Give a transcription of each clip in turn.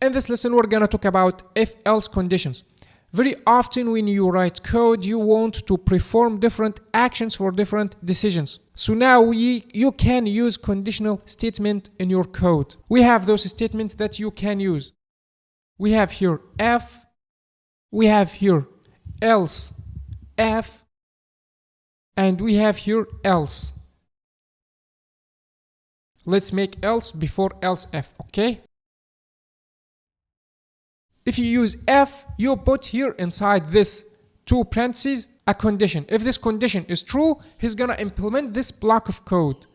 In this lesson, we're gonna talk about if-else conditions. Very often when you write code, you want to perform different actions for different decisions. So now you can use conditional statement in your code. We have those statements that you can use. We have here if, we have here else, if, and we have here else. Let's make else before else if, okay? If you use if, you put here inside this two parentheses a condition. If this condition is true, he's gonna implement this block of code.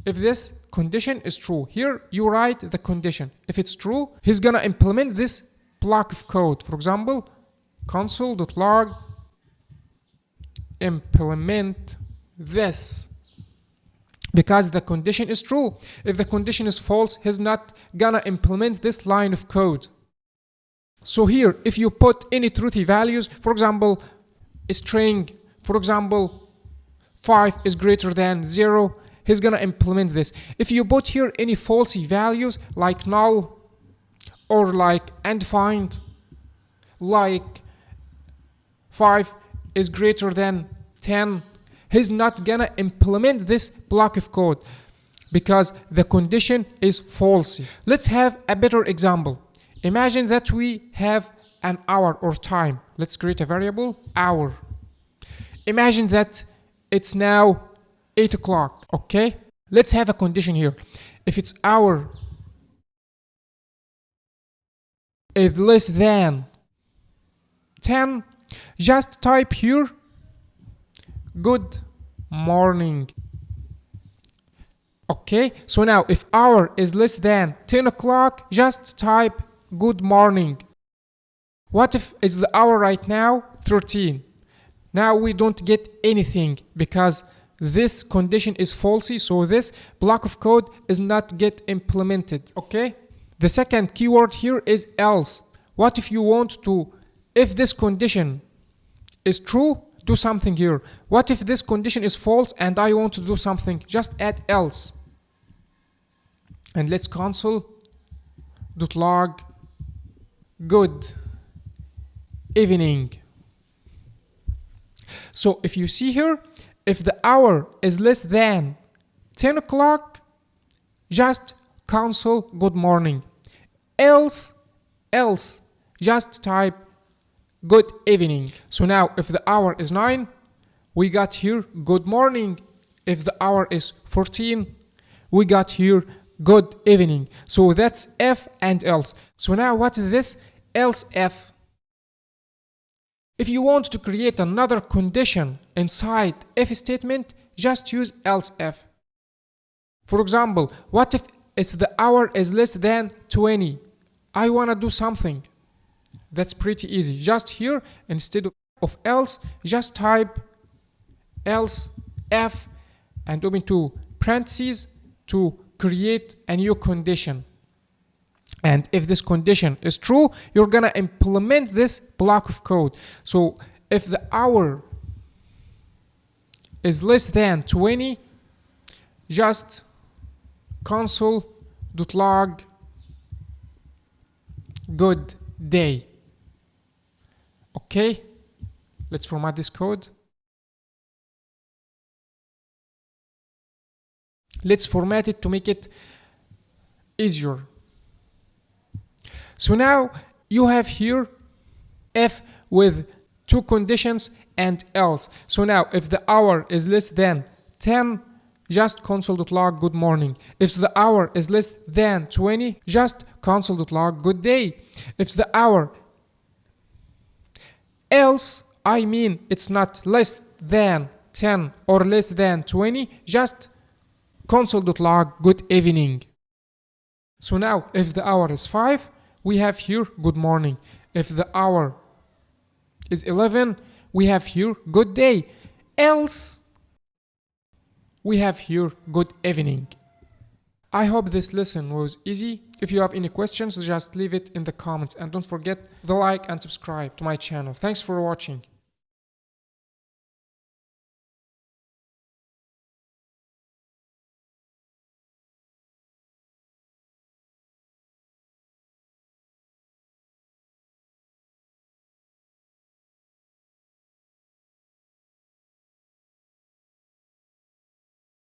If this condition is true, here you write the condition. If it's true, he's gonna implement this block of code. For example, console.log implement this, because the condition is true. If the condition is false, he's not gonna implement this line of code. So here, if you put any truthy values, for example, a string, for example, 5 is greater than 0, he's gonna implement this. If you put here any falsy values like null or like undefined, like 5 is greater than 10, he's not gonna implement this block of code because the condition is falsy. Let's have a better example. Imagine that we have an hour or time. Let's create a variable hour. Imagine that it's now 8 o'clock, okay? Let's have a condition here. If it's hour is less than 10, just type here good morning. Okay, so now if hour is less than 10 o'clock, just type good morning. What if it's the hour right now 13? Now we don't get anything because this condition is falsy, so this block of code is not get implemented. Okay, the second keyword here is else. What if you want to, if this condition is true, do something here. What if this condition is false and I want to do something? Just add else. And let's console.log good evening. So if you see here, if the hour is less than 10 o'clock, just console good morning. Else, just type good evening. So now if the hour is 9, we got here good morning. If the hour is 14, we got here good evening. So that's if and else. So now what is this else if? If you want to create another condition inside if statement, just use else if. For example, what if it's the hour is less than 20? I want to do something. That's pretty easy. Just here, instead of else, just type else if and open two parentheses to create a new condition. And if this condition is true, you're gonna implement this block of code. So if the hour is less than 20, just console.log good day. Okay, let's format this code. Let's format it to make it easier. So now you have here if with two conditions and else. So now if the hour is less than 10, just console.log good morning. If the hour is less than 20, just console.log good day. If the hour else, I mean it's not less than 10 or less than 20, just console.log good evening. So now if the hour is 5, we have here good morning. If the hour is 11, we have here good day. Else, we have here good evening. I hope this lesson was easy. If you have any questions, just leave it in the comments and don't forget the like and subscribe to my channel. Thanks for watching.